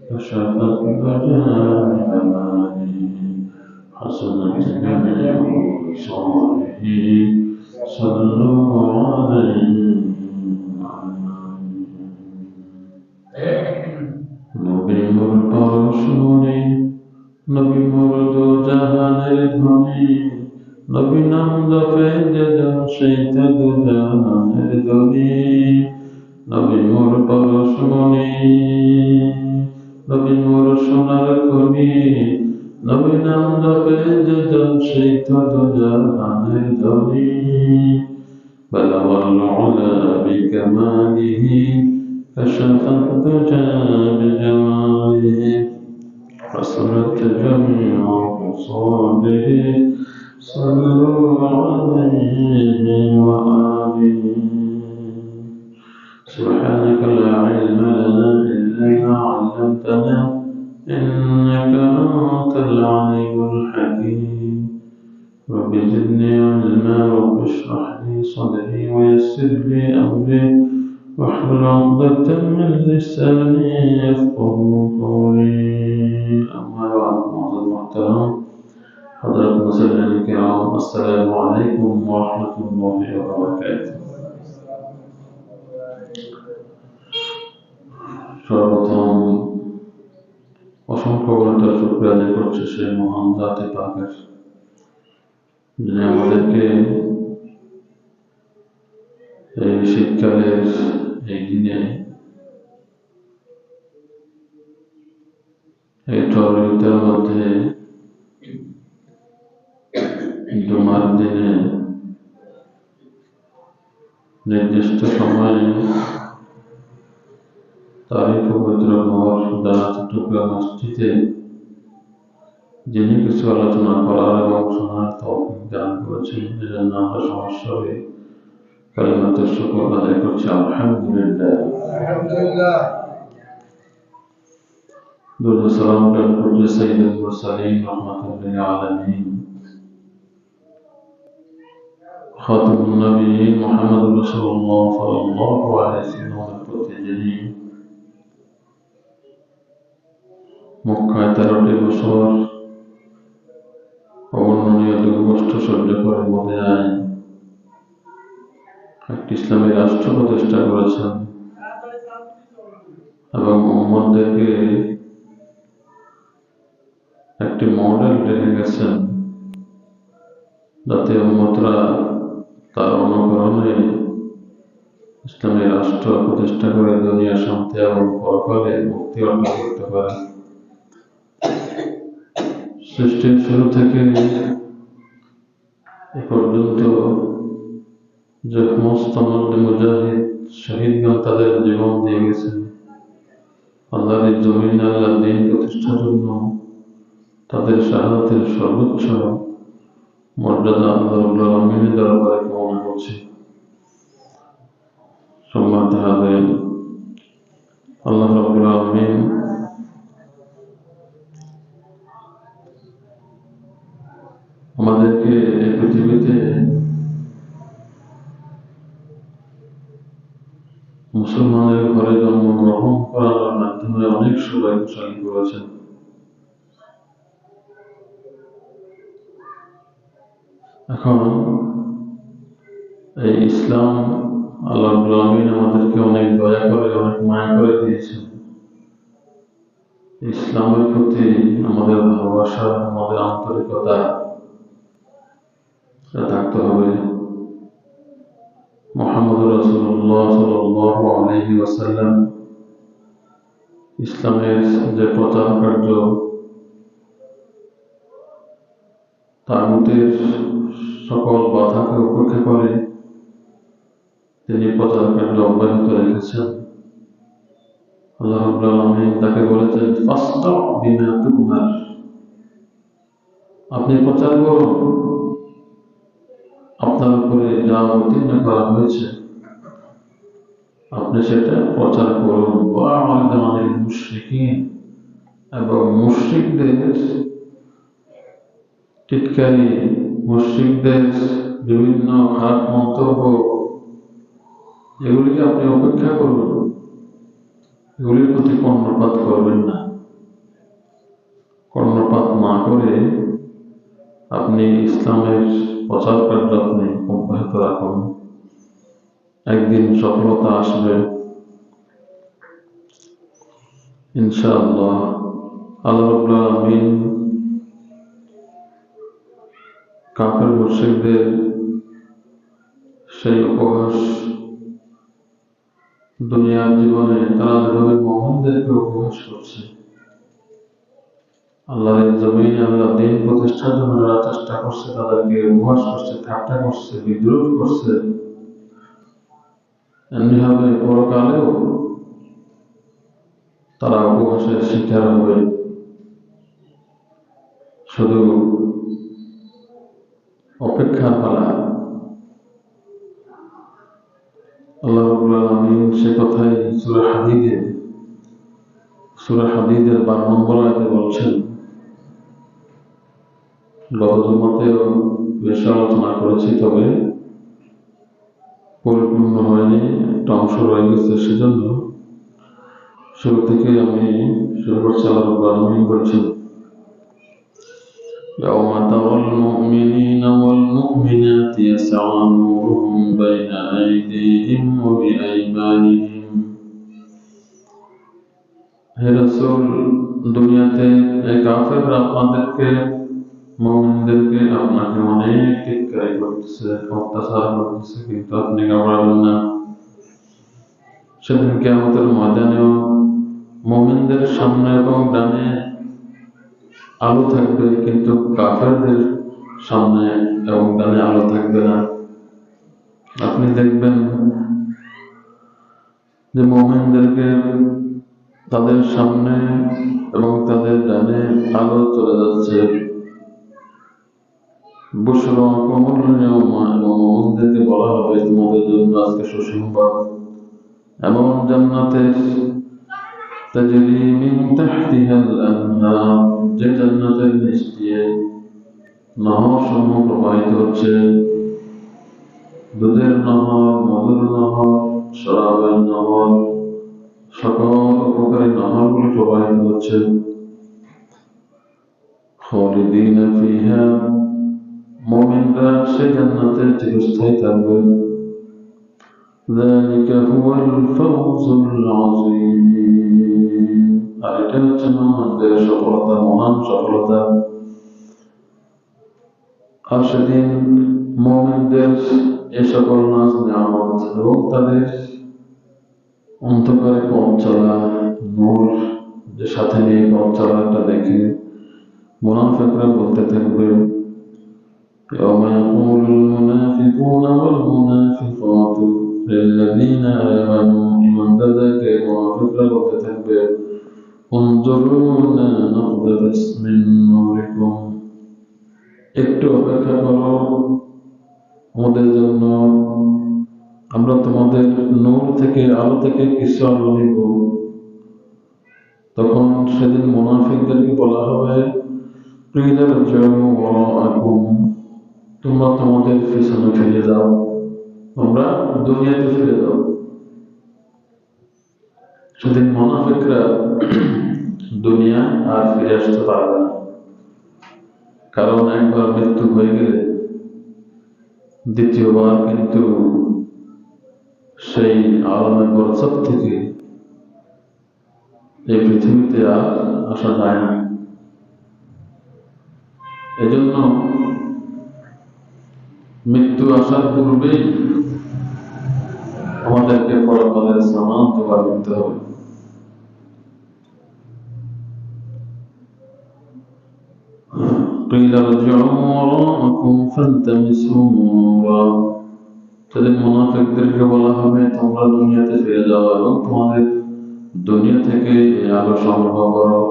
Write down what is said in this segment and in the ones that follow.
كشفت دجى بجماله حسنت جميع خصاله صلوا عليه নবী মোর পরশুনি নবী মোর দো জাহানের ধনী নবী নাম জপে যেজন সেই তো দো জাহানের ধনী নবী মোর পরশুনি নবী মোর সোনার খনি নবী নাম জপে যেজন সেই তো দো জাহানের ধনী بلغ العلا بكماله كشف الدجى بجماله حسنت جميع خصاله صلوا عليه وآله سبحانك لا علم لنا إلا ما علمتنا إنك أنت العليم الحكيم رب زدني علما رب اشرح لي صدري ويسر لي أمري واحلل عقدة من لساني يفقهوا قولي أما بعد معظم المحترم حضرات المسلمين الكرام السلام عليكم ورحمة الله وبركاته সর্বপ্রথম অসংখ্য ঘন্টার শুকরিয়া আদায় করছে সেই মহান জাতি পাকের যিনি আমাদেরকে এই শীতকালের এই দিনে এই টর্মিটার মধ্যে জুমার দিনে নির্দিষ্ট সময়ে তারই পবিত্র ঘর জান্নাতুল টুকরা মসজিদে যিনি কিছু আলোচনা করার এবং শোনার তৌফিক দান করেছেন এজন্য আমরা সমস্যায় কালিমাতুশ শুকর আদায় করছি আলহামদুলিল্লাহ দুরূদ ও সালাম প্রেরণ করছি সাইয়্যিদুল মুরসালিন রাহমাতুল লিল আলামিন খাতামুন নবিয়্যিন মুহাম্মদুর রাসূলুল্লাহ সাল্লাল্লাহু আলাইহি ওয়াসাল্লামের প্রতি যিনি মক্কায় 13টি বছর অবর্ণনীয় দুঃখ কষ্ট সহ্য করে মদিনায় একটি ইসলামী রাষ্ট্র প্রতিষ্ঠা করেছেন এবং উম্মতদেরকে একটি মডেল রেখে গেছেন যাতে উম্মতরা তার অনুকরণে ইসলামী রাষ্ট্র প্রতিষ্ঠা করে দুনিয়া শান্তি এবং পরকালে মুক্তি অর্জন করতে পারে। সৃষ্টির শুরু থেকে এ পর্যন্ত যে সমস্ত মুজাহিদ শহীদগণ তাদের জীবন দিয়ে গেছেন আল্লাহর জমিন আল্লাহর দ্বীন প্রতিষ্ঠার জন্য তাদের শাহাদাতের সর্বোচ্চ মর্যাদা আল্লাহ রাব্বুল আলামিনের দরবারে কামনা করছি। সম্মানিত হাজিরিন, আল্লাহ রাব্বুল আলামিন আমাদেরকে এই পৃথিবীতে মুসলমানের ঘরে জন্মগ্রহণ করার মাধ্যমে অনেক সৌভাগ্যশালী করেছেন। এখন এই ইসলাম আল্লাহ রাব্বুল আলামিন আমাদেরকে অনেক দয়া করে অনেক মায়া করে দিয়েছেন। ইসলামের প্রতি আমাদের ভালোবাসা আমাদের আন্তরিকতা থাকতে হবে। মুহাম্মদুর রাসূলুল্লাহ সাল্লাল্লাহু আলাইহি ওয়াসাল্লাম ইসলামের যে প্রচার কার্য তাগুতের সকল বাধাকে উপেক্ষা করে তিনি প্রচার কার্য অব্যাহত রেখেছেন। আল্লাহ রাব্বুল আলামিন তাকে বলেছেন ফাসদা বিমা তুমার, আপনি প্রচার করুন, আপনার উপরে যা অবতীর্ণ করা হয়েছে আপনি সেটা প্রচার করুন। ওয়া'আলামিল মুশরিকিন, এবং মুশরিকদের টিটকারি, মুশরিকদের বিভিন্ন খারাপ মন্তব্য এগুলিকে আপনি উপেক্ষা করুন। এগুলির প্রতি কর্ণপাত করবেন না। কর্ণপাত না করে আপনি ইসলামের প্রচার কার্য আপনি অব্যাহত রাখুন। একদিন সফলতা আসবে ইনশাআল্লাহ। আল্লাহ রাব্বুল আলামিন কাফের মুশরিকদের সেই উপহাস দুনিয়ার জীবনে তারা যেভাবে মুমিনদেরকে উপহাস করছে, আল্লাহর জমিনে আল্লাহ দিন প্রতিষ্ঠার জন্য যারা চেষ্টা করছে তাদেরকে উপহাস করছে, ঠাট্টা করছে, বিদ্রোহ করছে, এমনিভাবে পরকালেও তারা উপহাসের শিকার হবে। শুধু অপেক্ষার পালা। আল্লাহ রাব্বুল আলামিন সে কথাই সূরা হাদীদের 12 নম্বর আয়াতে বলছেন। গত জুমাতেও বেশ আলোচনা করেছি, তবে পরিপূর্ণ হয়নি, একটা অংশ রয়ে গেছে, সেজন্য শুরু থেকে আমি শুরু করছি। আল্লাহ রাব্বুল আলামিন বলছেন, يوم ترى المؤمنين والمؤمنات يسعى نورهم بين أيديهم وبأيمانهم। হে রাসূল, দুনিয়াতে এই কাফেররা আপনাদেরকে মুমিনদেরকে আপনাকে অনেক টিটকারি করতেছে, অত্যাচার করতেছে, কিন্তু আপনি ঘাবড়াবেন না। সেদিন কিয়ামতের ময়দানেও মুমিনদের সামনে এবং ডানে আলো থাকবে, কিন্তু কাফেরদের সামনে এবং ডানে আলো থাকবে না। আপনি দেখবেন যে মুমিনদেরকে তাদের সামনে এবং তাদের ডানে আলো চলে যাচ্ছে। বুশরাকুমুল ইয়াওমা, এবং মুমিনদেরকে বলা হবে তোমাদের জন্য আজকে সুসংবাদ, এমন জান্নাতের তাজরি মিন তাহতিহাল আনহার, যে জান্নাতের নিচ দিয়ে নহরসমূহ প্রবাহিত হচ্ছে, দুধের নহর, মধুর নহর, শরাবের নহর, সকল উপকারী নহরগুলি প্রবাহিত হচ্ছে। খালিদিনা ফিহা, মুমিনরা সেই জান্নাতে চিরস্থায়ী থাকবে। যালিকা হুয়াল ফাওজুল আযীম, আর এটা হচ্ছে মুমিনদের সফলতা, মহান সফলতা। আর সেদিন মুমিনদের এ সকল নাজ নিয়ামত এবং তাদের অন্ধকারে পথ চলা, নূর যে সাথে নিয়ে পথ চলাটা দেখে মুনাফিকরা বলতে থাকবে, يوم يقول المنافقون والمنافقات للذين آمنوا إيماনদারদেরকে মুনাফিকরা বলতে থাকবে, انظرونا نقتبس من نوركم, একটু অপেক্ষা করো আমাদের জন্য, আমরা তোমাদের নূর থেকে, আলো থেকে কিছু আলো নিব। তখন সেদিন মুনাফিকদেরকে বলা হবে, তোমরা তোমাদের পিছনে ফিরে যাও, তোমরা দুনিয়াতে ফিরে যাও। সেদিন মুনাফিকরা দুনিয়া আর ফিরে আসতে পারবে না, কারণ একবার মৃত্যু হয়ে গেলে দ্বিতীয়বার কিন্তু সেই আলামে বরসাত থেকে এই পৃথিবীতে আর আসা যায় না। এজন্য মৃত্যু আসার পূর্বেই আমাদেরকে পরকালের সামান জোগাড় করতে হবে। قيل ارجعوا وراءكم فالتمسوا نورا, সেদিন মুনাফিকদেরকে বলা হবে তোমরা দুনিয়াতে ফিরে যাও এবং তোমাদের দুনিয়া থেকে এই আলো সংগ্রহ করো।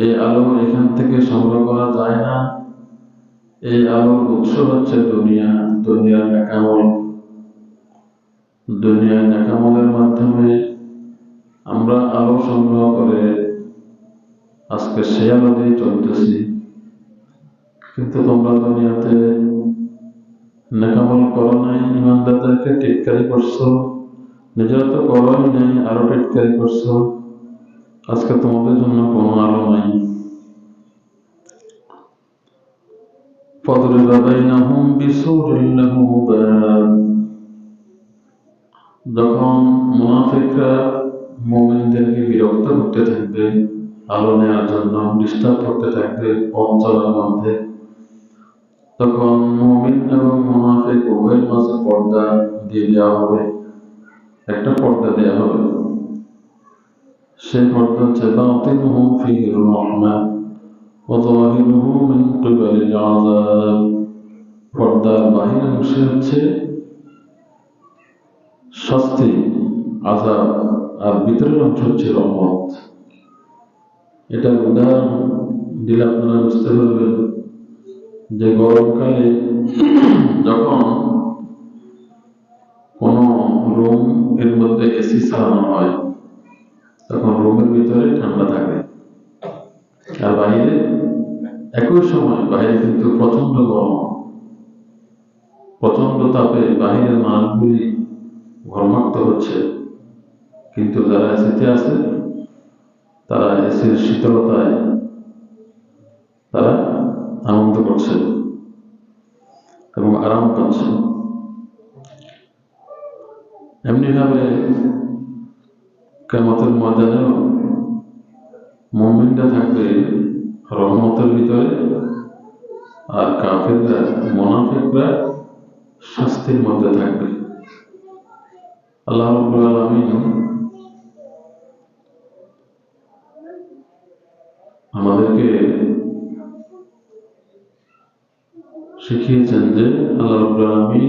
এই আলো এখান থেকে সংগ্রহ করা যায় না, এই আলোর উৎস হচ্ছে দুনিয়া, দুনিয়ার নেকামল। দুনিয়ার নেকামলের মাধ্যমে আমরা আলো সংগ্রহ করে আজকে সে আলো দিয়ে চলতেছি, কিন্তু তোমরা দুনিয়াতে নেকামল করো নাই, ইমানদারদেরকে টিটকারি করছো, নিজেরা তো করোই নাই, আরো টিটকারি করছো, আজকে তোমাদের জন্য কোনো আলো নাই। فَضْرِبْ بَيْنَهُمْ بِسُورٍ لَهُ بَابٌ। যখন মুনাফিকরা মুমিনদেরকে বিরক্ত করতে থাকবে, আলো নেওয়ার জন্য ডিস্টার্ব করতে থাকবে পথ চলার মধ্যে, তখন মুমিন এবং মুনাফিক উভয়ের মাঝে পর্দা দিয়ে দেওয়া হবে, একটা পর্দা দেওয়া হবে। সেই পর্দা হচ্ছে বাতিনুহু ফীহি রাহমাহ ওয়া যাহিরুহু মিন কিবালিল আযাব। পর্দার বাহির অংশে হচ্ছে শাস্তি, আযাব, আর ভিতরের অংশ হচ্ছে রহমত। এটার উদাহরণ দিলে আপনারা বুঝতে পারবেন যে গরমকালে যখন কোনো রুম এর মধ্যে এসি চালানো হয়, তখন রুমের ভিতরে ঠান্ডা থাকে, আর বাইরে একই সময় বাইরে কিন্তু প্রচন্ড গরম, প্রচন্ড তাপে বাহিরের মানুষগুলি ঘর্মাক্ত হচ্ছে, কিন্তু যারা এসিতে আছে তারা এসির শীতলতায় তারা আনন্দ করছে এবং আরাম পাচ্ছে। এমনিভাবে কিয়ামতের ময়দানেও মুমিনরা থাকবে রহমতের ভিতরে, আর কাফিররা মুনাফিকরা শাস্তির মধ্যে থাকবে। আল্লাহ রাব্বুল আলামিন আমাদেরকে শিখিয়েছেন যে আল্লাহ রাব্বুল আলামিন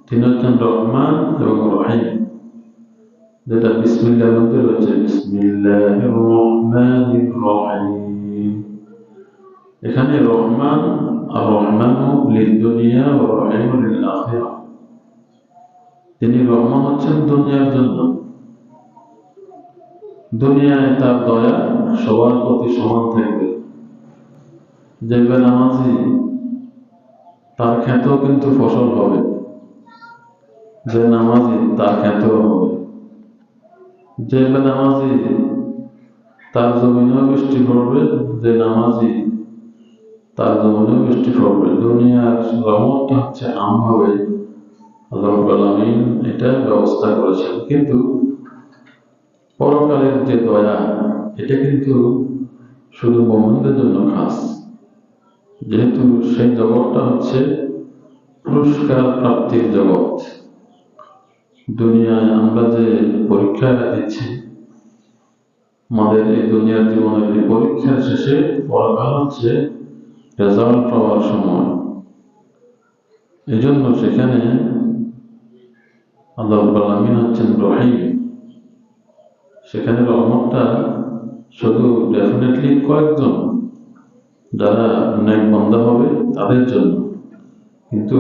তিনি হচ্ছেন রহমান এবং রহিম, যেটা বিসমিল্লাহর মধ্যে রয়েছে, বিসমিল্লাহির রহমানির রহিম। এখানে রহমান আর রহমানু লিদ-দুনিয়া ওয়া রহিমু লিল-আখিরাহ। তিনি রহমান হচ্ছেন দুনিয়ার জন্য, দুনিয়ায় তার দয়া সবার প্রতি সমান থাকবে। যে বেনামাজি তার ক্ষেতেও কিন্তু ফসল হবে, যে নামাজি তার ক্ষেতেও হবে, যে বেনামাজি তার জমিনেও বৃষ্টি পড়বে, যে নামাজি তার জমিনেও বৃষ্টি পড়বে। দুনিয়ার রহমতটা হচ্ছে আমভাবে আল্লাহ রাব্বুল আলামিন এটা ব্যবস্থা করেছেন, কিন্তু পরকালের যে দয়া এটা কিন্তু শুধু মুমিনদের জন্য খাস, যেহেতু সেই জগৎটা হচ্ছে পুরস্কার প্রাপ্তির জগৎ। দুনিয়ায় আমরা যে পরীক্ষা দিচ্ছি, আমাদের এই দুনিয়ার জীবনের এই পরীক্ষার শেষে পরকাল হচ্ছে রেজাল্ট পাওয়ার সময়। এই জন্য সেখানে আল্লাহ রাব্বুল আলামিন হচ্ছেন রহিম, সেখানে রহমতটা শুধু ডেফিনেটলি কয়েকজন যারা নেক বান্দা হবে তাদের জন্য, কিন্তু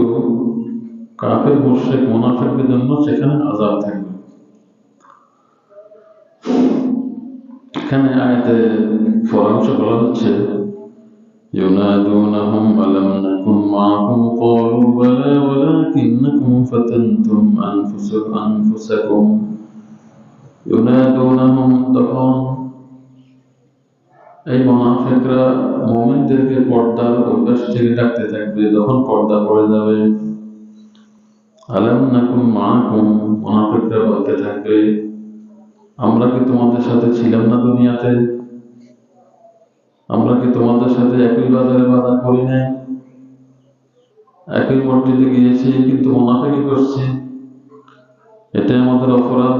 কাফের মুশরিক মুনাফিকদের জন্য সেখানে আযাব থাকবে। এখানে আয়াতে পরামর্শ বলা হচ্ছে ينادونهم ألم نكن معكم قالوا بلى ولكنكم فتنتم أنفسكم ينادونهم। তখন এই মুনাফিকরা মুমিনদেরকে পর্দার অভ্যাস থেকে ডাকতে থাকবে, যখন পর্দা পড়ে যাবে আলাম নাকুন মাআকুম, মুনাফিকরা বলতে থাকবে আমরা কি তোমাদের সাথে ছিলাম না দুনিয়াতে, আমরা কি তোমাদের সাথে একই বাজারে বাজার করি নাই, একই মসজিদে গিয়েছি কিন্তু মুনাফিকি করছি, এটাই আমাদের অপরাধ।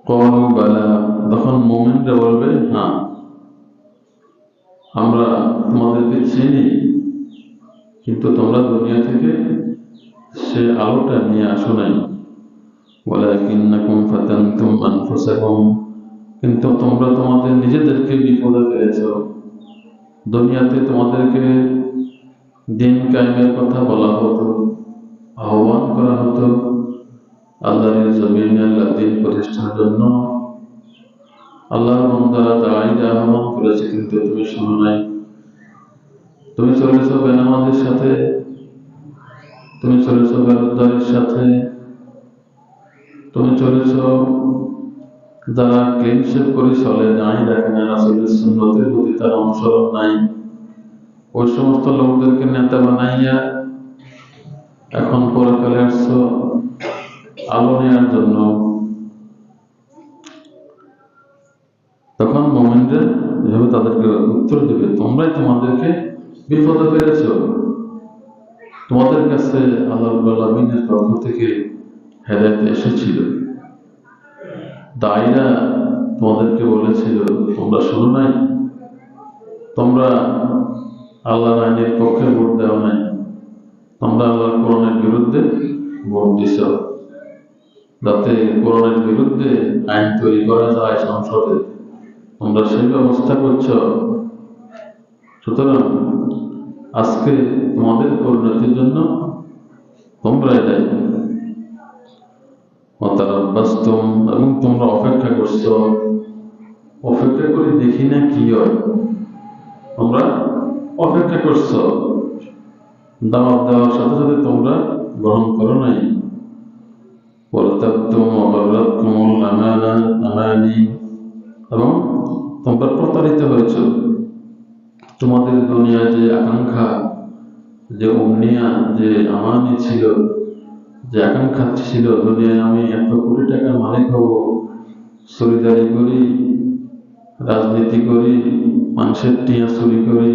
ক্বালু বালা, তখন মুমিনরা বলবে হ্যাঁ আমরা তোমাদেরকে চিনি, কিন্তু তোমরা দুনিয়া থেকে সে আলোটা নিয়ে আসো নাই। ওয়ালাকিন্নাকুম ফাতানতুম আনফুসাকুম, কিন্তু তোমরা তোমাদের নিজেদেরকে বিপদে ফেলেছো। দুনিয়াতে তোমাদেরকে দিন কায়েমের কথা বলা হতো, আহ্বান করা হতো আল্লাহর জমিনে আল্লাহর দিন প্রতিষ্ঠার জন্য। আল্লাহর বান্দারা দাঁড়িয়ে আহ্বান করেছে, কিন্তু তুমি শোনো নাই, তুমি চলেছো বেনামাজির সাথে, তুমি চলেছ বেরোজগারির সাথে, তুমি চলেছ যারা ক্লিনশেপ করে চলে নাই, দেখে না রাসূলের সুন্নতের প্রতি তার অনুসরণ নাই, ওই সমস্ত লোকদেরকে নেতা বানাইয়া এখন পরকালে আসছো আলো নেওয়ার জন্য। তখন মুমিনরা এভাবে তাদেরকে উত্তর দেবে, তোমরাই তোমাদেরকে বিপদে ফেলেছ, তোমাদের কাছে আল্লাহ রাব্বুল আলামিনের পক্ষ থেকে হেদায়েত এসেছিল, দায়ীরা তোমাদেরকে বলেছিল তোমরা শোনো নাই, তোমরা আল্লাহর আইনের পক্ষে ভোট দেও নাই, তোমরা আল্লাহর কোরআনের বিরুদ্ধে ভোট দিছ, যাতে কোরআনের বিরুদ্ধে আইন তৈরি করা যায় সংসদে, তোমরা সেই ব্যবস্থা করছ। সুতরাং আজকে তোমাদের পরিণতির জন্য তোমরাই দায়ী। ওয়াতারাব্বাসতুম, এবং তোমরা অপেক্ষা করছো, অপেক্ষা করে দেখি না কি হয়, তোমরা অপেক্ষা করছো, দাওয়াত দেওয়ার সাথে সাথে তোমরা গ্রহণ করো নাই। ওয়ারতাবতুম ওয়া গাররাতকুমুল আমানি, এবং তোমরা প্রতারিত হয়েছ, তোমাদের দুনিয়ায় যে আকাঙ্ক্ষা, যে উম্নিয়া, যে আমানি ছিল, যে আকাঙ্ক্ষা ছিল দুনিয়ায় আমি এত কোটি টাকার মালিক হব, চুরিদারি করি, রাজনীতি করি, মানুষের টিয়া চুরি করি,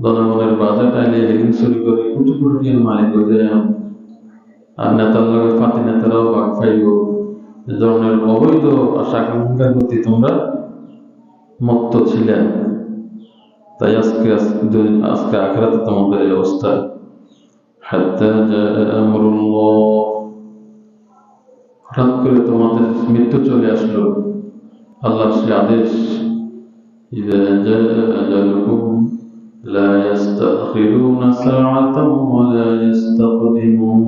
জনগণের বাজার টাইলে ঋণ চুরি করি, কোটি কোটি টিয়ার মালিক হয়ে যায়, আর নেতার লগে ফাতি নেতারাও ভাগ পাইব। এ ধরনের অবৈধ আশা আকাঙ্ক্ষার প্রতি তোমরা মত্ত ছিলেন, তাই আজকে আখিরাতে তোমাদের এই অবস্থা। হাত্তা জাআ আমরুল্লাহ, হঠাৎ করে তোমাদের মৃত্যু চলে আসলো, আল্লাহর সে আদেশ। ইযা জাআ আজালুকুম লা ইস্তাখিরুনা সাআতান ওয়া লা ইস্তাকদিমুন,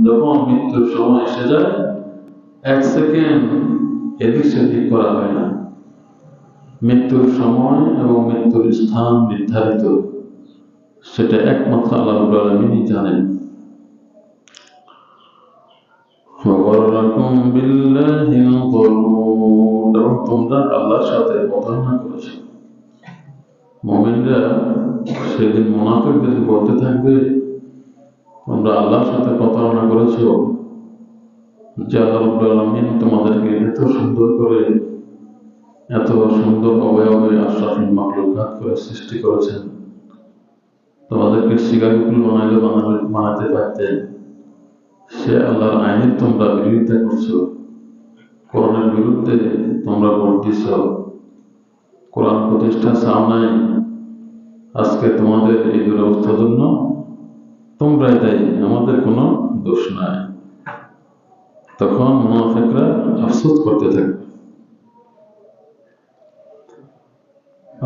যখন মৃত্যুর সময় এসে যায় এক সেকেন্ড এদিক সেদিক করা হয় না। মৃত্যুর সময় এবং মৃত্যুর স্থান নির্ধারিত, সেটা একমাত্র আল্লাহ রাব্বুল আলামিনই জানেন। ওয়াগররাকুম বিল্লাহিল গরুর, এবং তোমরা আল্লাহর সাথে প্রতারণা করেছ। মুমিনরা সেদিন মুনাফিকদের বলতে থাকবে, তোমরা আল্লাহর সাথে প্রতারণা করেছ, যে আল্লাহ রাব্বুল আলামিন তোমাদেরকে এত সুন্দর করে, এত সুন্দর অবয়বে আশরাফুল মাখলুকাত করে সৃষ্টি করেছেন, তোমাদেরকে শিকারকুল বানাতে পারতেন, সে আল্লাহর আইনের তোমরা বিরোধিতা করছো, কোরআনের বিরুদ্ধে তোমরা ভোট দিছ, কোরআন প্রতিষ্ঠা চাও নাই। আজকে তোমাদের এই দুরবস্থার জন্য তোমরাই দায়ী, আমাদের কোনো দোষ নাই। তখন মুনাফিকরা আফসোস করতে থাকবে।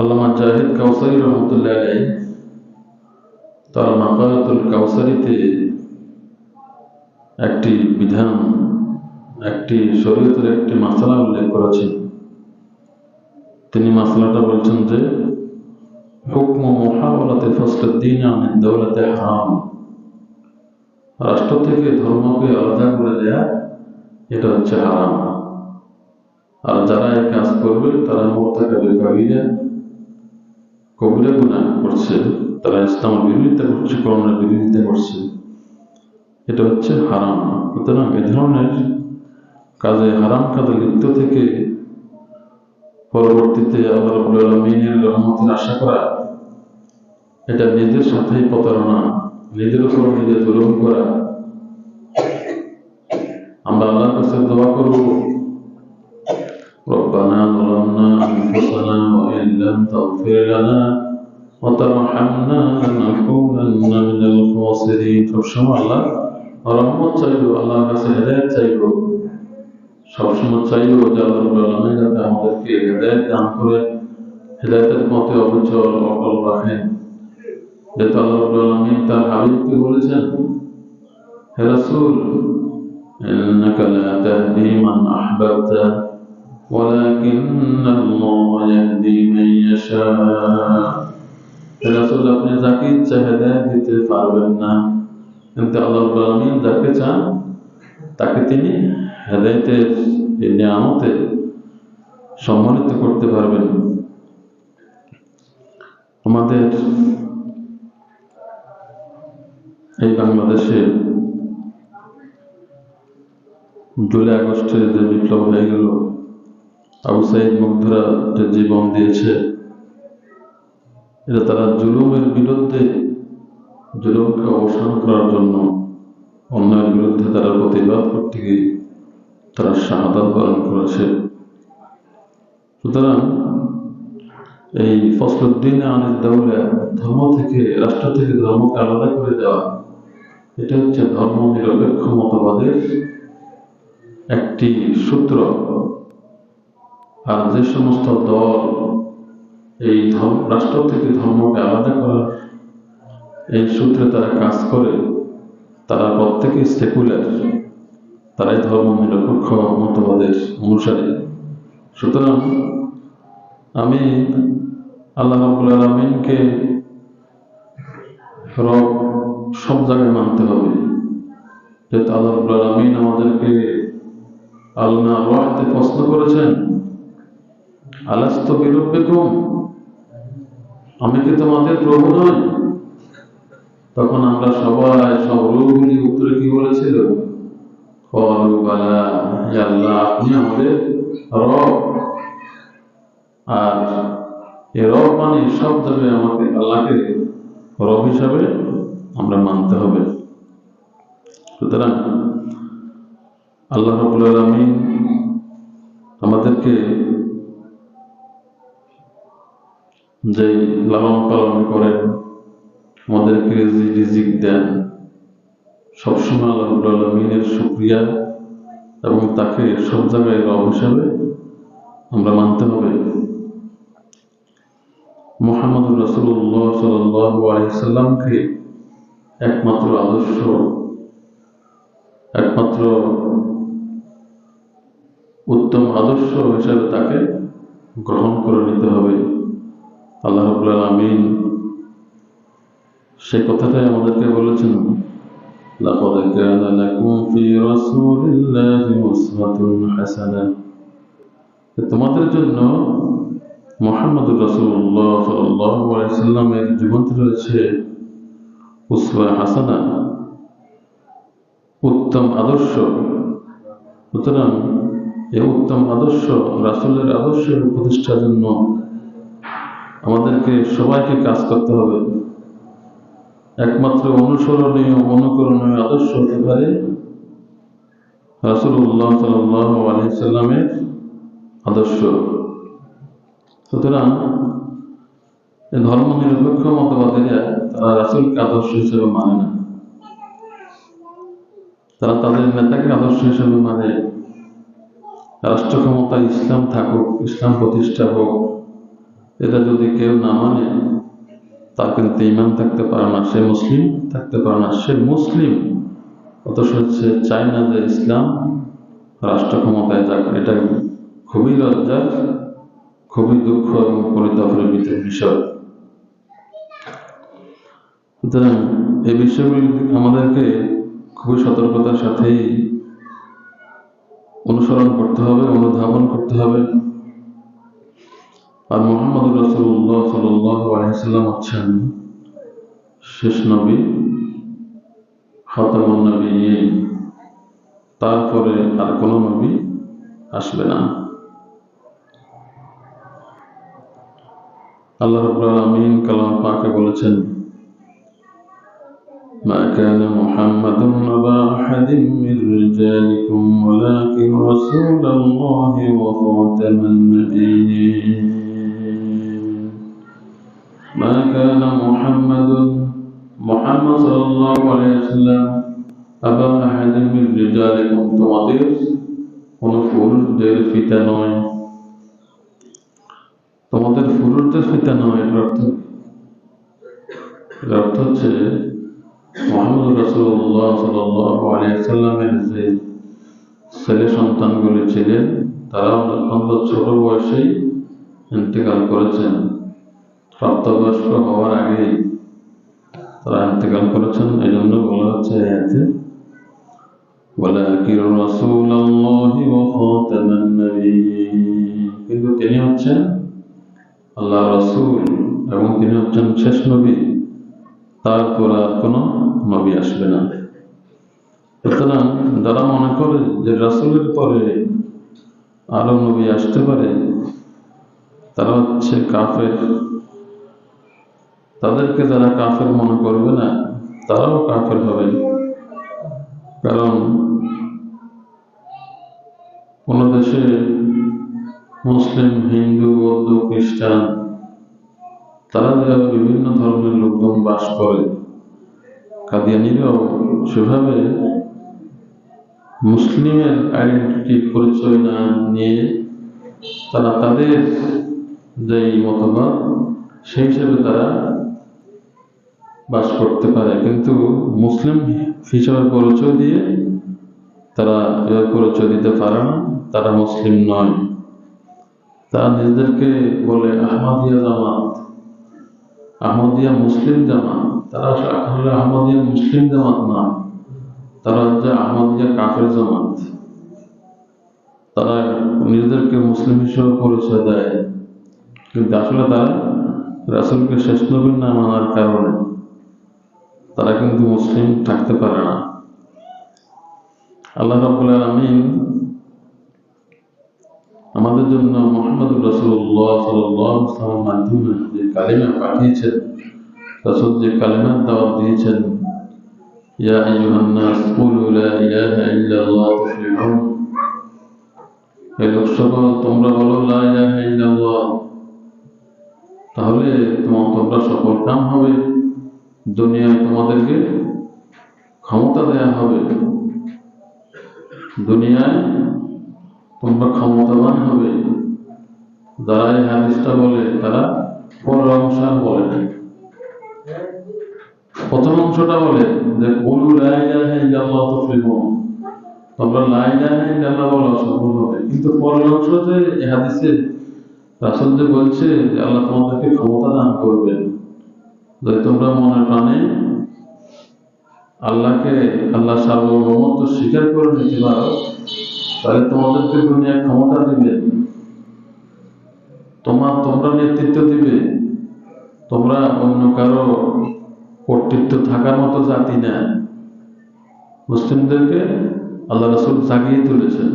আল্লামা জাহিদ কাউসারী রহমতুল্লাহ আলাইহি তার মাকালাতুল কাউসারীতে একটি বিধান, একটি শরীয়তের একটি মাসলা উল্লেখ করেছেন। তিনি মাসলাটা বলছেন যে হুকমু মুহাওয়ালাতি ফাসলুদ্দীন আনিদ দাওলাতি হারাম, রাষ্ট্র থেকে ধর্মকে আলাদা করে দেয়া এটা হচ্ছে হারাম, আর যারা এই কাজ করবে তারা মুরতাকিবে কাবীরা, কবিরা গুনাহ করছে, তারা ইসলামের বিরোধিতা করছে, কোরআনের বিরোধিতা করছে, এটা হচ্ছে হারাম। সুতরাং এ ধরনের কাজে, হারাম কাজে লিপ্ত থেকে পরবর্তীতে আল্লাহ রাব্বুল আলামিনের রহমতের আশা করা, এটা নিজের সাথেই প্রতারণা, নিজের উপর নিজে জুলুম করা। আমরা আল্লাহর কাছে দোয়া করব, রব্বানা যালামনা আনফুসানা ওয়া ইন লাম তাগফির লানা ওয়া তারহামনা লানাকুনান্না মিনাল খাসিরিন। সবসময় আল্লাহ রহমত চাইবো, আল্লাহর কাছে হেদায়েত চাইবো, সবসময় চাইবো যে আল্লাহ রাব্বুল আলামিন যাতে আমাদেরকে হেদায়েত দান করে, হেদায়েতের পথে অবিচল অটল রাখেন। যেহেতু আল্লাহ রাব্বুল আলামিন তার হাবিবকে বলেছেন, হে রাসূল, ইন্নাকা লা তাহদি মান আহবাবতা ওয়ালাকিন্নাল্লাহা ইয়াহদি মান ইয়াশা। হে রাসূল, আপনি যাকে ইচ্ছা হেদায়েত দিতে পারবেন না, কিন্তু আল্লাহ রাব্বুল আলামিন যাকে চান তাকে তিনি হেদায়েতের এই নিয়ামতে সম্মানিত করতে পারবেন। আমাদের এই বাংলাদেশে জুলাই আগস্টে যে বিপ্লব হয়ে গেল, আবু সাঈদ মুগ্ধরা যে জীবন দিয়েছে, এটা তারা জুলুমের বিরুদ্ধে, জুলুমকে অবসান করার জন্য, অন্যায়ের বিরুদ্ধে তারা প্রতিবাদ করতে গিয়ে তারা শাহাদাত বরণ করেছে। সুতরাং এই ফসলুদ্দিন আনিদ দাওলা, ধর্ম থেকে, রাষ্ট্র থেকে ধর্মকে আলাদা করে দেওয়া, এটা হচ্ছে ধর্ম নিরপেক্ষ মতবাদের একটি সূত্র। আর যে সমস্ত দল এই রাষ্ট্র থেকে ধর্মকে আলাদা করার এই সূত্রে তারা কাজ করে, তারা প্রত্যেকে সেকুলার, তারাই ধর্ম নিরপেক্ষ মতবাদের অনুসারী। সুতরাং আমি আল্লাহ রাব্বুল আলামিনকে রব সব জায়গায় মানতে হবে, যেহেতু আল্লাহ রাব্বুল আলামিন আমাদেরকে আল্লাহ ওয়াহদে প্রশ্ন করেছেন, আলাস্তু বিরাব্বিকুম, আমি কি তোমাদের প্রভু নই? তখন আমরা সবাই, সব রূহগুলি উত্তরে কি বলেছিল? ক্বালু বালা, ইয়া আল্লাহ, আপনি আমাদের রব। আর এই রব মানে সব জায়গায় আমাকে আল্লাহকে রব হিসাবে আমরা মানতে হবে। সুতরাং আল্লাহ রাব্বুল আলামিন আমাদেরকে যে লালন পালন করেন, আমাদেরকে রিজিক দেন, সবসময় আল্লাহ রাব্বুল আলামিনের শুকরিয়া এবং তাকে সব জায়গায় রব হিসাবে আমরা মানতে হবে। মুহাম্মদুর রাসূলুল্লাহ সাল্লাল্লাহু আলাইহি সাল্লামকে একমাত্র আদর্শ, একমাত্র উত্তম আদর্শ হিসাবে তাকে গ্রহণ করে নিতে হবে। আল্লাহ রাব্বুল আলামিন সেই কথাটাই আমাদেরকে বলেছেন, লাকাদ কানা লাকুম ফি রাসূলিল্লাহি উসওয়াতুন হাসানাহ, তোমাদের জন্য মুহাম্মদুর রাসূলুল্লাহ সাল্লাল্লাহু আলাইহি সাল্লামের জীবনে রয়েছে উসওয়া হাসানা, উত্তম আদর্শ। সুতরাং এই উত্তম আদর্শ, রাসূলের আদর্শের প্রতিষ্ঠার জন্য আমাদেরকে সবাইকে কাজ করতে হবে। একমাত্র অনুসরণীয়, অনুকরণীয় আদর্শ হতে পারে রাসূলুল্লাহ সাল্লাল্লাহু আলাইহি সাল্লামের আদর্শ। সুতরাং ধর্ম নিরপেক্ষ মতবাদীরা তারা রাসূলকে আদর্শ হিসেবে মানে না, তারা তাদের নেতাকে আদর্শ হিসেবে মানে। রাষ্ট্র ক্ষমতায় ইসলাম থাকুক, ইসলাম প্রতিষ্ঠা হোক, এটা যদি কেউ না মানে তার কিন্তু ঈমান থাকতে পারে না, সে মুসলিম থাকতে পারে না। সে মুসলিম অথচ সে চায় না যে ইসলাম রাষ্ট্র ক্ষমতায় যাক। এটা খুবই লজ্জার, খুবই দুঃখ এবং পরিতাপের বিষয়। সুতরাং এই বিষয়গুলি আমাদেরকে খুবই সতর্কতার সাথেই অনুসরণ করতে হবে, অনুধাবন করতে হবে। আর মুহাম্মদুর রাসূলুল্লাহ সাল্লাল্লাহু আলাইহি সাল্লাম হচ্ছেন শেষ নবী, খাতামুন নবিয়্যিন, তারপরে আর কোনো নবী আসবে না। আল্লাহ রাব্বুল আলামিন কালাম পাকে বলেছেন, মা কানা মুহাম্মাদুন আবা আহাদিন মির রিজালিকুম ওয়ালাকিন রাসূলুল্লাহি ওয়া খাতামান নাবিয়্যিন। মা কানা মুহাম্মাদুন, মুহাম্মদ সাল্লাল্লাহু আলাইহি ওয়াসাল্লাম, আবা আহাদিন মির রিজালিকুম, তোমাদের কোন পুরুষদের পিতা নয়, তোমাদের পুরুষদের পিতা নয়। এর অর্থ হচ্ছে মুহাম্মদ রাসূলুল্লাহ সাল্লাল্লাহু আলাইহি ওয়াসাল্লামের যে ছেলে সন্তানগুলি ছিলেন, তারা অত্যন্ত ছোট বয়সেই ইন্তেকাল করেছেন। প্রাপ্তবয়স্ক হওয়ার আগেই তারা ইন্তেকাল করেছেন। এই জন্য বলা হচ্ছে আয়াতে ওয়ালাকিন রাসূলুল্লাহি ওয়া খাতামান নাবিয়্যিন, কিন্তু তিনি হচ্ছেন আল্লাহর রাসূল এবং তিনি হচ্ছেন শেষ নবী, তারপর আর কোনো নবী আসবে না। সুতরাং যারা মনে করে যে রাসূলের পরে আরো নবী আসতে পারে, তারা হচ্ছে কাফের। তাদেরকে যারা কাফের মনে করবে না, তারাও কাফের হবে। কারণ কোন দেশে মুসলিম, হিন্দু, বৌদ্ধ, খ্রিস্টান, তারা যারা বিভিন্ন ধর্মের লোকজন বাস করে, কাদিয়ানীরাও সেভাবে মুসলিমের আইডেন্টিটি পরিচয় না নিয়ে তারা তাদের যে মতবাদ সেই হিসেবে তারা বাস করতে পারে, কিন্তু মুসলিম হিসাবে পরিচয় দিয়ে তারা এভাবে পরিচয় দিতে পারে না, তারা মুসলিম নয়। তারা নিজেদেরকে বলে আহমদিয়া জামাত, আহমদিয়া মুসলিম জামাত। তারা আসলে আহমদিয়া মুসলিম জামাত না, তারা হচ্ছে আহমদিয়া কাফের জামাত। তারা নিজেদেরকে মুসলিম হিসেবে পরিচয় দেয়, কিন্তু আসলে তারা রাসূলকে শেষ নবী না মানার কারণে তারা কিন্তু মুসলিম থাকতে পারে না। আল্লাহ রাব্বুল আলামিন আমাদের জন্য মুহাম্মদুর রাসূলুল্লাহ সাল্লাল্লাহু আলাইহি ওয়াসাল্লামের মাধ্যমে যে কালিমা পাঠিয়েছেন, রাসূল যে কালিমার দাওয়াত দিয়েছেন, ইয়া আইয়ুহান নাস কুলু লা ইলাহা ইল্লাল্লাহ তুফলিহুন, হে লোক সকল তোমরা বলো লা ইলাহা ইল্লাল্লাহ, তাহলে তোমরা সফল কাম হবে, দুনিয়ায় তোমাদেরকে ক্ষমতা দেয়া হবে, দুনিয়ায় তোমরা ক্ষমতাবান হবে। যারা এই হাদিসটা বলে তারা পরের অংশ বলে না, প্রথম অংশটা বলে যে কুলু লা ইলাহা ইল্লাল্লাহ তুফলিহুন, তোমরা লা ইলাহা ইল্লাল্লাহ বলো সফল হবে। কিন্তু পরের অংশতে এই হাদিসে রাসূল যে বলছে যে আল্লাহ তোমাদেরকে ক্ষমতা দান করবেন, যদি তোমরা মনে প্রাণে আল্লাহ সার্বভৌমত্ব স্বীকার করে নিতে পারো, তাহলে তোমাদেরকে দুনিয়ায় ক্ষমতা দিবেন, তোমরা নেতৃত্ব দিবে। তোমরা অন্য কারো কর্তৃত্ব থাকার মতো জাতি না। মুসলিমদেরকে আল্লাহ রাসূল জাগিয়ে তুলেছেন।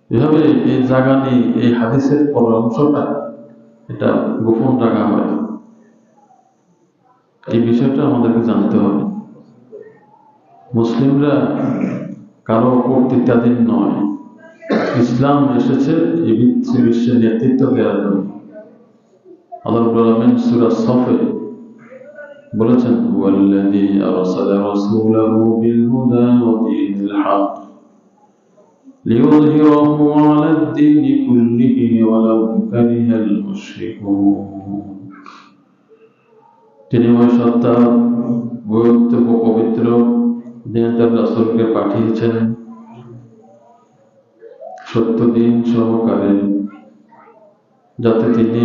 এভাবে এই জাগানি, এই হাদিসের পরের অংশটা এটা গোপন রাখা হয়। এই বিষয়টা আমাদেরকে জানতে হবে। মুসলিমরা কারো কর্তৃত্বাধীন নয়। ইসলাম এসেছে এই বিশ্বের নেতৃত্ব দেওয়ার জন্য। আল্লাহ রাব্বুল আলামিন সূরা সফে বলেছেন, ওয়াল্লাযী আরসালা রাসূলাহু বিল হুদা ওয়া দীনিল হক লিইয়ুযহিরাহু আলাদ দীনি কুল্লিহি ওয়ালাউ কারিহাল মুশরিকুন। তিনি ওই সত্তা, পবিত্র যিনি তার রাসূলকে পাঠিয়েছেন সত্য দিন সহকারে, যাতে তিনি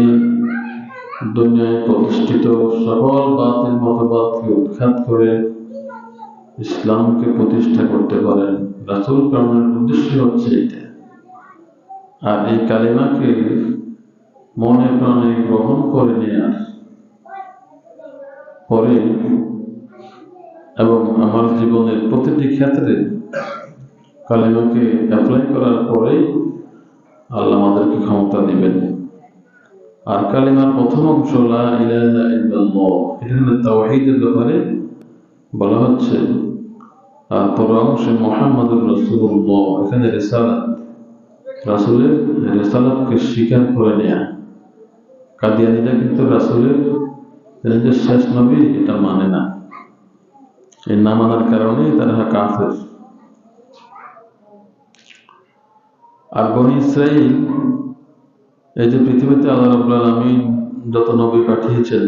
দুনিয়ায় প্রতিষ্ঠিত সকল বাতিল মতবাদকে উৎখাত করে ইসলামকে প্রতিষ্ঠা করতে পারেন। রাসূল প্রেরণের উদ্দেশ্য হচ্ছে এটা। আর এই কালিমাকে মনে প্রাণে গ্রহণ করে নেয়ার পরে এবং আমার জীবনের প্রতিটি ক্ষেত্রে কালিমাকে অ্যাপ্লাই করার পরেই আল্লাহ আমাদেরকে ক্ষমতা দিবেন। আর কালিমার প্রথম অংশ লা ইলাহা ইল্লাল্লাহ, এটা তাওহীদের ব্যাপারে বলা হচ্ছে। আর পরের অংশে মুহাম্মাদুর রাসূলুল্লাহ, এখানে রিসালাত, রাসূলের রিসালাতকে স্বীকার করে নেয়া। কাদিয়ানীরা কিন্তু রাসূলের যে শেষ নবী এটা মানে না। এই না মানার কারণে তারা কাফের। আর বনী ইসরাঈল, এই যে পৃথিবীতে আল্লাহ রাব্বুল আলামিন যত নবী পাঠিয়েছেন,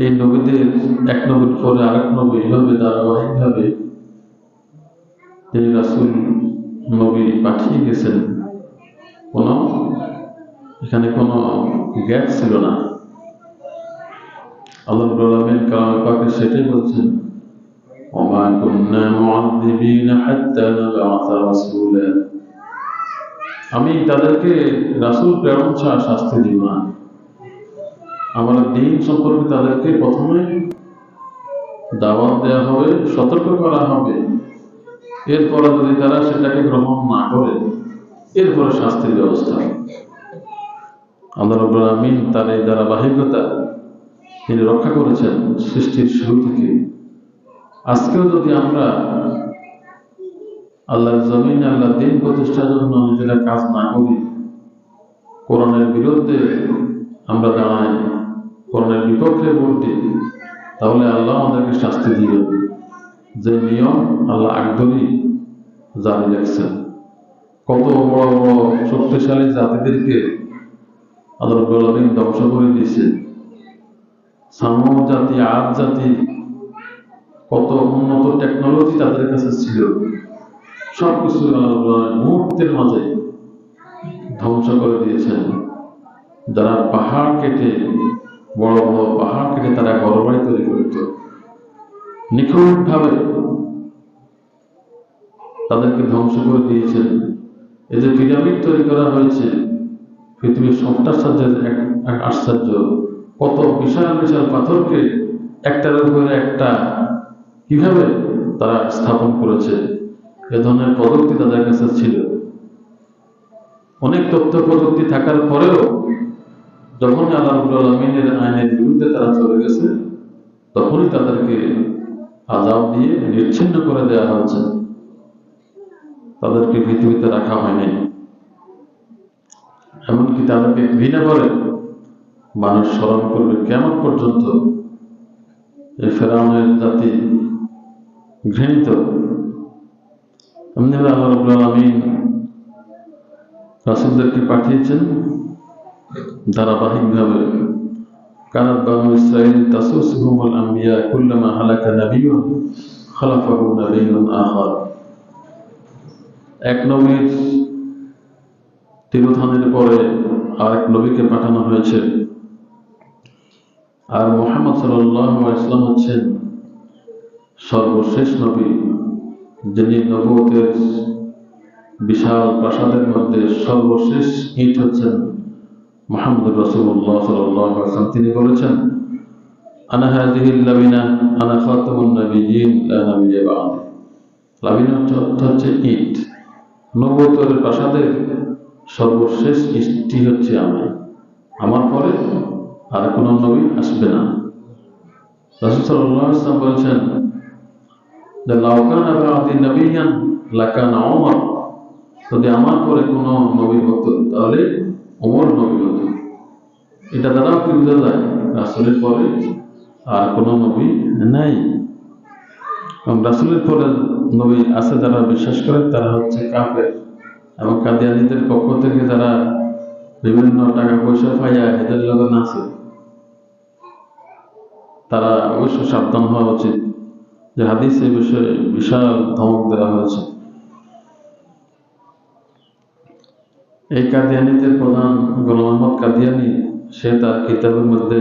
এই নবীদের এক নবীর পরে আরেক নবী এভাবে ধারাবাহিকভাবে তিনি রাসূল নবী পাঠিয়ে গেছেন। এখানে কোনো গ্যাপ ছিল না। আল্লাহ রাব্বুল আলামিন কালামে পাকে সেটাই বলছেন, ওমা কুন্না মুআযযিবিনা হাত্তা নাবআসা রাসূলা, আমি তাদেরকে রাসূল প্রেরণ ছাড়া শাস্তি দিব না। আমার দ্বীন সম্পর্কে তাদেরকে প্রথমে দাওয়াত দেওয়া হবে, সতর্ক করা হবে, এরপরে যদি তারা সেটাকে গ্রহণ না করে এরপরে শাস্তির ব্যবস্থা। আল্লাহ রাব্বুল আলামিন তার এই ধারাবাহিকতা তিনি রক্ষা করেছেন সৃষ্টির শুরু থেকে। আজকেও যদি আমরা আল্লাহর জমিনে আল্লাহর দ্বীন প্রতিষ্ঠার জন্য নিজেরা কাজ না করি, কোরআনের বিরুদ্ধে আমরা দাঁড়াই, কোরআনের বিপক্ষে ভোট দিই, তাহলে আল্লাহ আমাদেরকে শাস্তি দিবেন। যে নিয়ম আল্লাহ আগদলি জারি রাখছেন, কত বড় বড় শক্তিশালী জাতিদেরকে আল্লাহ রাব্বুল আলামিন ধ্বংস করে দিয়েছে। সামুদ জাতি, আদ জাতি, কত উন্নত টেকনোলজি তাদের কাছে ছিল, সবকিছু আল্লাহ রাব্বুল আলামিন মুহূর্তের মাঝে ধ্বংস করে দিয়েছেন। যারা পাহাড় কেটে, বড় বড় পাহাড় কেটে তারা ঘরবাড়ি তৈরি করত, নিখুঁতভাবে তাদেরকে ধ্বংস করে দিয়েছেন। এই যে পিরামিড তৈরি করা হয়েছে, পৃথিবীর সবটা এক আশ্চর্য, কত বিশাল বিশাল পাথরকে একটার উপরে একটা কিভাবে তারা স্থাপন করেছে, এ ধরনের প্রযুক্তি তাদের কাছে ছিল। অনেক তথ্য প্রযুক্তি থাকার পরেও যখন আল্লাহ রাব্বুল আলামিনের আইনের বিরুদ্ধে তারা চলে গেছে, তখনই তাদেরকে আযাব দিয়ে নিচ্ছিন্ন করে দেওয়া হয়েছে, তাদেরকে পৃথিবীতে রাখা হয়নি। এমনকি তাদেরকে ঘৃণা করে মানুষ স্মরণ করবে কিয়ামত পর্যন্ত। এই ফেরাউনের জাতি ঘৃণিত। এমনি আল্লাহ রাব্বুল আলামিন রাসূলদেরকে পাঠিয়েছেন ধারাবাহিকভাবে। কানাত বানু ইসরাঈল তাসুসুহুমুল আম্বিয়া কুল্লামা হালাকা নাবিয়্যুন খালাফাহু নাবিয়্যুন আখার। এক নবীর তিরোধানের পরে আরেক নবীকে পাঠানো হয়েছে, আর মুহাম্মদ সাল্লাল্লাহু আলাইহি ওয়াসাল্লাম হচ্ছেন সর্বশেষ নবী, যিনি নবুয়তের বিশাল প্রাসাদের মধ্যে সর্বশেষ ইট হচ্ছেন মুহাম্মদ রাসূলুল্লাহ সাল্লাল্লাহু আলাইহি ওয়াসাল্লাম। তিনি বলেছেন, আনা হাযিহিল লাবিনা আনা খাতামুন নাবিয়্যিন লা নাবিয়্যা বা'দি। লাবিনা হচ্ছে ইট, নবুয়তের প্রাসাদের সর্বশেষ ইটটি হচ্ছে আমি, আমার পরে আর কোনো নবী আসবে না। রাসূল সাল্লাল্লাহু আলাইহি ওয়াসাল্লাম বলেছেন যে লাউ কানা বা'দি নাবিয়্যান লাকানা ওমর, যদি আমার পরে কোনো নবী হতো তাহলে ওমর নবী হতো। এটা দ্বারাও কি বোঝা যায় রাসূলের পরে আর কোনো নবী নাই। এবং রাসূলের পরে নবী আছে যারা বিশ্বাস করে তারা হচ্ছে কাফের। এবং কাদিয়ানীদের পক্ষ থেকে যারা বিভিন্ন টাকা পয়সা পাইয়া এদের লোক আছে, তারা অবশ্য সাবধান হওয়া উচিত। যে হাদিস এই বিষয়ে বিশাল ধমক দেওয়া হয়েছে। এই কাদিয়ানীদের প্রধান গোলাম আহমদ কাদিয়ানী, সে তার কিতাবের মধ্যে,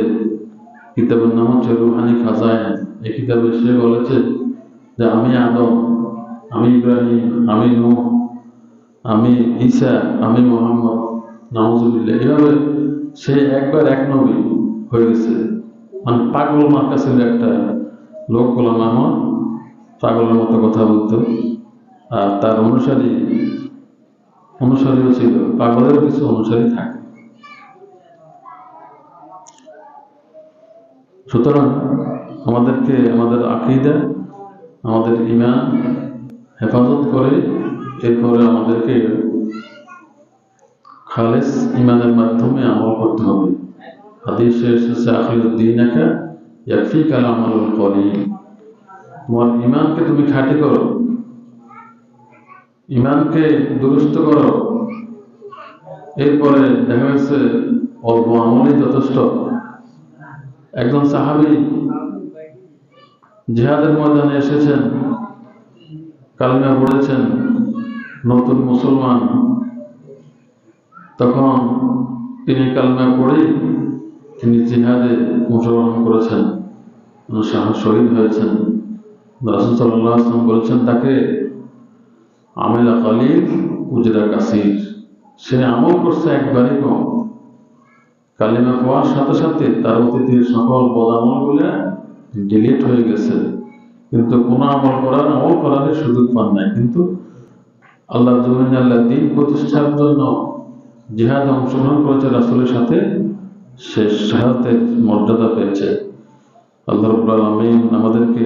কিতাবের নাম হচ্ছে রুহানি খাজাইন, এই কিতাবে সে বলেছে যে আমি আদম, আমি ইব্রাহিম, আমি নূহ, আমি ঈসা, আমি মুহাম্মদ, নাউজুবিল্লাহ। এভাবে সে একবার এক নবী হয়ে গেছে। মানে পাগল মার্কা ছিল একটা লোক, গোলাম আহমদ পাগলের মতো কথা বলতো, আর তার অনুসারীও ছিল। পাগলের কিছু অনুসারী থাকে। সুতরাং আমাদেরকে আমাদের আকীদা, আমাদের ঈমান হেফাজত করে এরপরে আমাদেরকে খালেস ঈমানের মাধ্যমে আমল করতে হবে। হাদিসে এসেছে আখিরুদ্দীনাকা ইয়াকফিকাল আমালুল কলিল। তোমার ঈমানকে তুমি খাঁটি করো, ঈমানকে দুরুস্ত করো, এরপরে দেখা গেছে অল্প আমলই যথেষ্ট। একজন সাহাবী জিহাদের ময়দানে এসেছেন, কালিমা পড়েছেন, নতুন মুসলমান। তখন তিনি কালিমা পড়ে তিনি জিহাদে অংশগ্রহণ করেছেন, শহীদ হয়েছেন। রাসূল সাল্লাল্লাহু আলাইহি ওয়াসাল্লাম বলেছেন তাকে আমেলা কালিল উজরা কাসির, সে আমল করছে একবারই কম। কালিমা পাওয়ার সাথে সাথে তার অতীতের সকল বদ আমলগুলো ডিলিট হয়ে গেছে, কিন্তু কোনো আমল করার সুযোগ পান নাই। কিন্তু আল্লাহ জমিনে আল্লাহ দ্বীন প্রতিষ্ঠার জন্য জিহাদে অংশগ্রহণ করেছে রাসূলের সাথে, সে শাহাদাতের মর্যাদা পেয়েছে। আল্লাহ রাব্বুল আলামিন আমাদেরকে